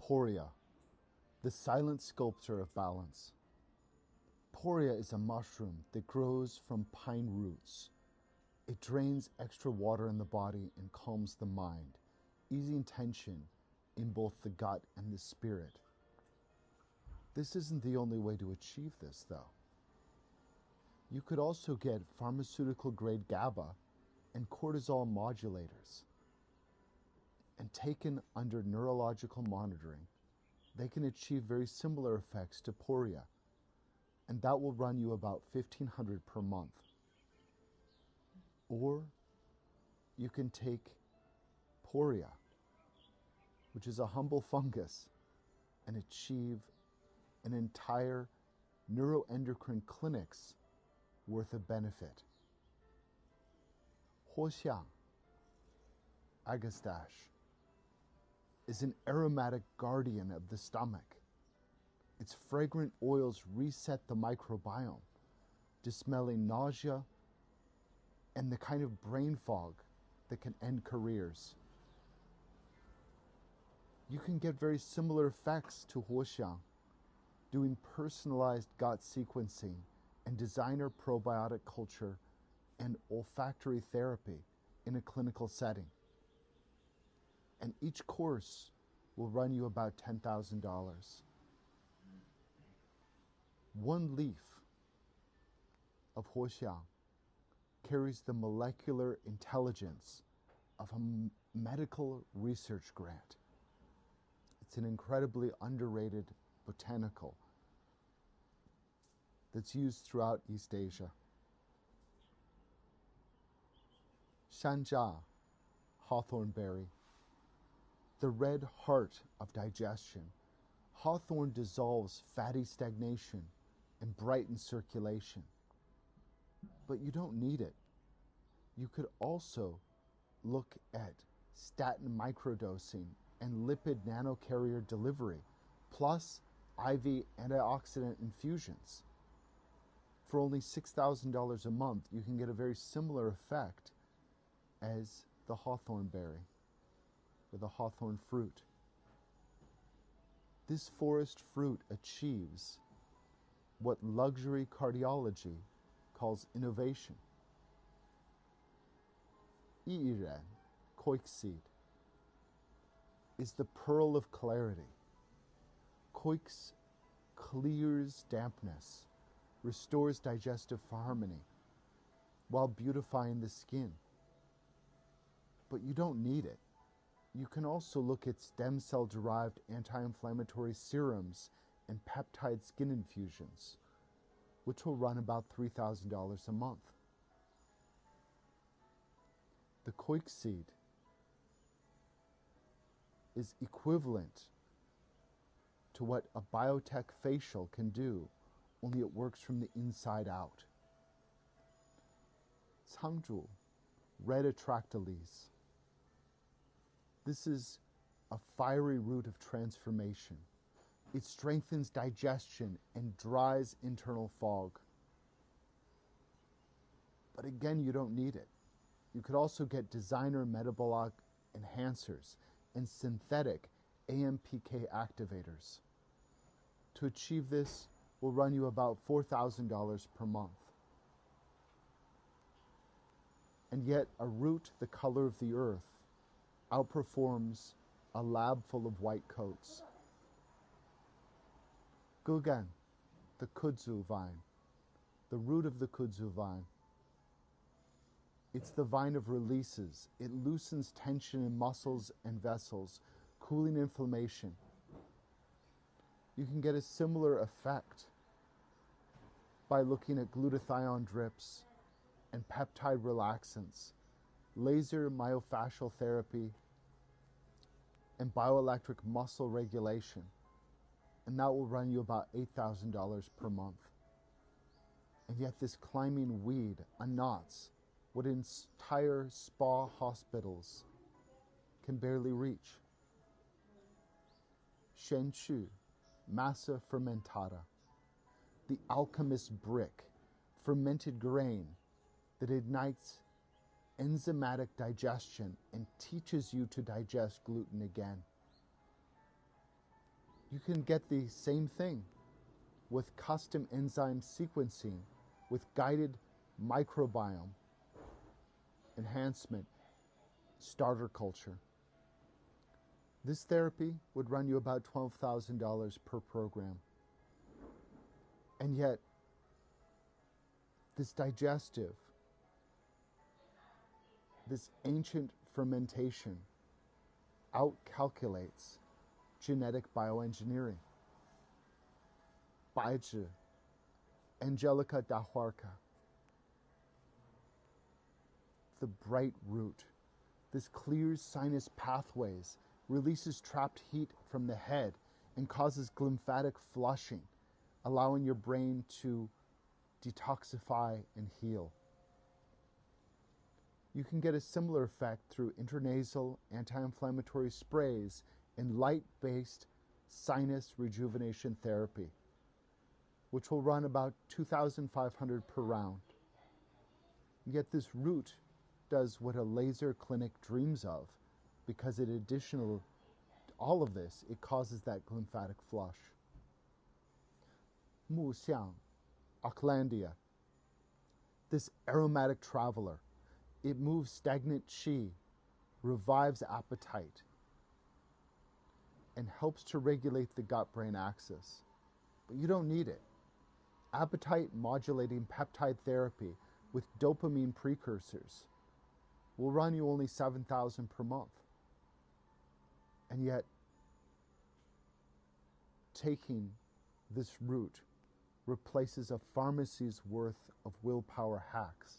Poria, the silent sculptor of balance. Poria is a mushroom that grows from pine roots. It drains extra water in the body and calms the mind, easing tension in both the gut and the spirit. This isn't the only way to achieve this, though. You could also get pharmaceutical-grade GABA and cortisol modulators. And taken under neurological monitoring, they can achieve very similar effects to Poria, and that will run you about $1,500 per month. Or you can take Poria, which is a humble fungus, and achieve an entire neuroendocrine clinic's worth of benefit. Huoxiang agastache is an aromatic guardian of the stomach. Its fragrant oils reset the microbiome, dispelling nausea and the kind of brain fog that can end careers. You can get very similar effects to Huoxiang, doing personalized gut sequencing and designer probiotic culture and olfactory therapy in a clinical setting. And each course will run you about $10,000. One leaf of Huoxiang carries the molecular intelligence of a medical research grant. It's an incredibly underrated botanical that's used throughout East Asia. Shanjia, hawthorn berry, the red heart of digestion. Hawthorn dissolves fatty stagnation and brightens circulation. But you don't need it. You could also look at statin microdosing and lipid nanocarrier delivery, plus IV antioxidant infusions. For only $6,000 a month, you can get a very similar effect as the hawthorn berry or the hawthorn fruit. This forest fruit achieves what luxury cardiology calls innovation. Yiren, koik seed, is the pearl of clarity. Koix clears dampness, restores digestive harmony, while beautifying the skin. But you don't need it. You can also look at stem cell-derived anti-inflammatory serums and peptide skin infusions, which will run about $3,000 a month. The koik seed is equivalent to what a biotech facial can do, only it works from the inside out. Cangzhu, red atractyles. This is a fiery root of transformation. It strengthens digestion and dries internal fog. But again, you don't need it. You could also get designer metabolic enhancers and synthetic AMPK activators. To achieve this will run you about $4,000 per month. And yet, a root the color of the earth outperforms a lab full of white coats. Gugan, the kudzu vine, the root of the kudzu vine. It's the vine of releases. It loosens tension in muscles and vessels, cooling inflammation. You can get a similar effect by looking at glutathione drips and peptide relaxants, laser myofascial therapy, and bioelectric muscle regulation. And that will run you about $8,000 per month. And yet this climbing weed, a knots, what entire spa hospitals can barely reach. Shenchu, massa fermentada, the alchemist brick, fermented grain that ignites enzymatic digestion and teaches you to digest gluten again. You can get the same thing with custom enzyme sequencing, with guided microbiome enhancement, starter culture. This therapy would run you about $12,000 per program. And yet, this digestive, this ancient fermentation outcalculates genetic bioengineering. Baizhi, Angelica dahuarca, the bright root. This clears sinus pathways, releases trapped heat from the head, and causes glymphatic flushing, allowing your brain to detoxify and heal. You can get a similar effect through intranasal anti-inflammatory sprays and light-based sinus rejuvenation therapy, which will run about $2,500 per round. Yet this root does what a laser clinic dreams of, because it all of this, it causes that glymphatic flush. Mu Xiang, Aucklandia, this aromatic traveler, it moves stagnant qi, revives appetite, and helps to regulate the gut-brain axis. But you don't need it. Appetite-modulating peptide therapy with dopamine precursors will run you only $7,000 per month. And yet, taking this root replaces a pharmacy's worth of willpower hacks.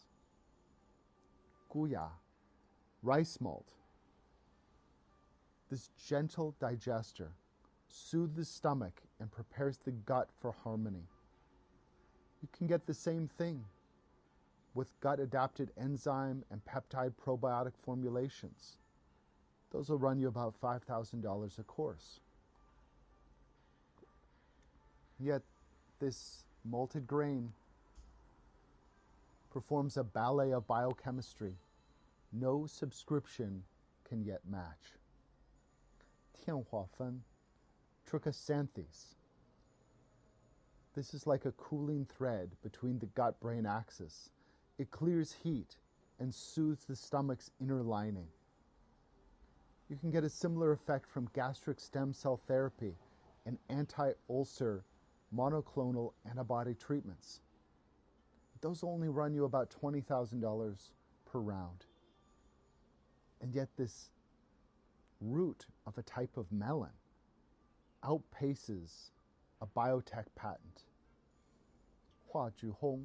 Guya, rice malt. This gentle digester soothes the stomach and prepares the gut for harmony. You can get the same thing with gut-adapted enzyme and peptide probiotic formulations. Those will run you about $5,000 a course. Yet this malted grain performs a ballet of biochemistry no subscription can yet match. Tianhuafen, trichosanthes. This is like a cooling thread between the gut-brain axis. It clears heat and soothes the stomach's inner lining. You can get a similar effect from gastric stem cell therapy and anti-ulcer monoclonal antibody treatments. Those only run you about $20,000 per round. And yet this root of a type of melon outpaces a biotech patent. Hua Juhong.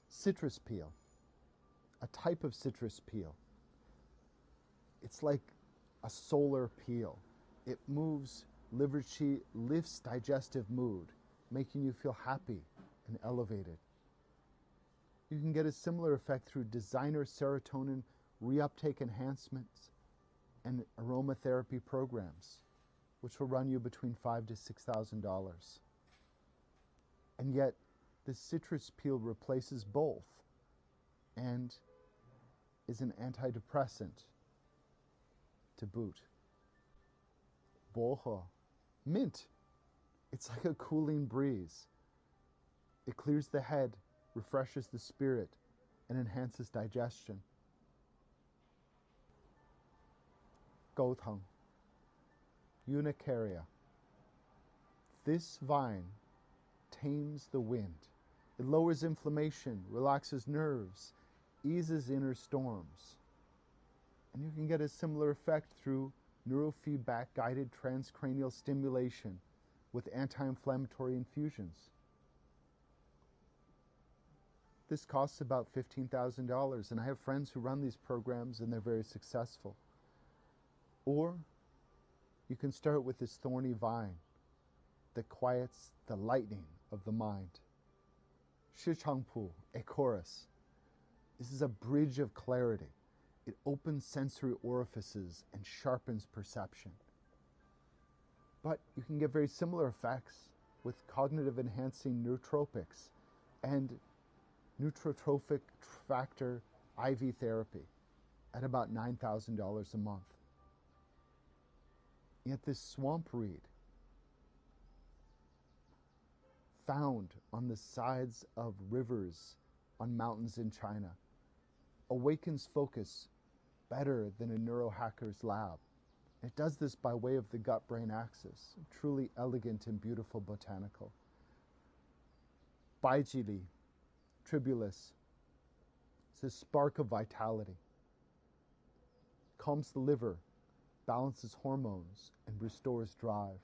Citrus peel, a type of citrus peel. It's like a solar peel. It moves liver qi, lifts digestive mood, making you feel happy and elevated. You can get a similar effect through designer serotonin reuptake enhancements and aromatherapy programs, which will run you between $5,000 to $6,000. And yet, the citrus peel replaces both and is an antidepressant to boot. Boho, mint. It's like a cooling breeze. It clears the head, refreshes the spirit, and enhances digestion. Gothung, Unicaria. This vine tames the wind. It lowers inflammation, relaxes nerves, eases inner storms. And you can get a similar effect through neurofeedback-guided transcranial stimulation with anti-inflammatory infusions. This costs about $15,000, and I have friends who run these programs and they're very successful. Or you can start with this thorny vine that quiets the lightning of the mind. Shichangpu, a chorus. This is a bridge of clarity. It opens sensory orifices and sharpens perception. But you can get very similar effects with cognitive enhancing nootropics and neurotrophic factor IV therapy at about $9,000 a month. Yet this swamp reed, found on the sides of rivers on mountains in China, awakens focus better than a neurohacker's lab. It does this by way of the gut-brain axis, truly elegant and beautiful botanical. Baijili, tribulus, it's a spark of vitality. Calms the liver, balances hormones, and restores drive.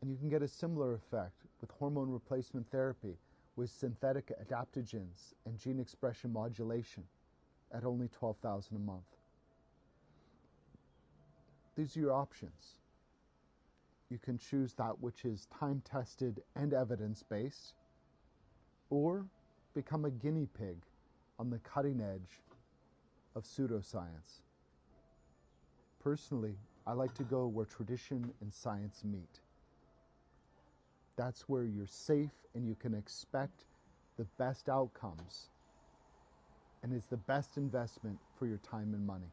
And you can get a similar effect with hormone replacement therapy with synthetic adaptogens and gene expression modulation at only $12,000 a month. These are your options. You can choose that which is time-tested and evidence-based, or become a guinea pig on the cutting edge of pseudoscience. Personally, I like to go where tradition and science meet. That's where you're safe and you can expect the best outcomes, and it's the best investment for your time and money.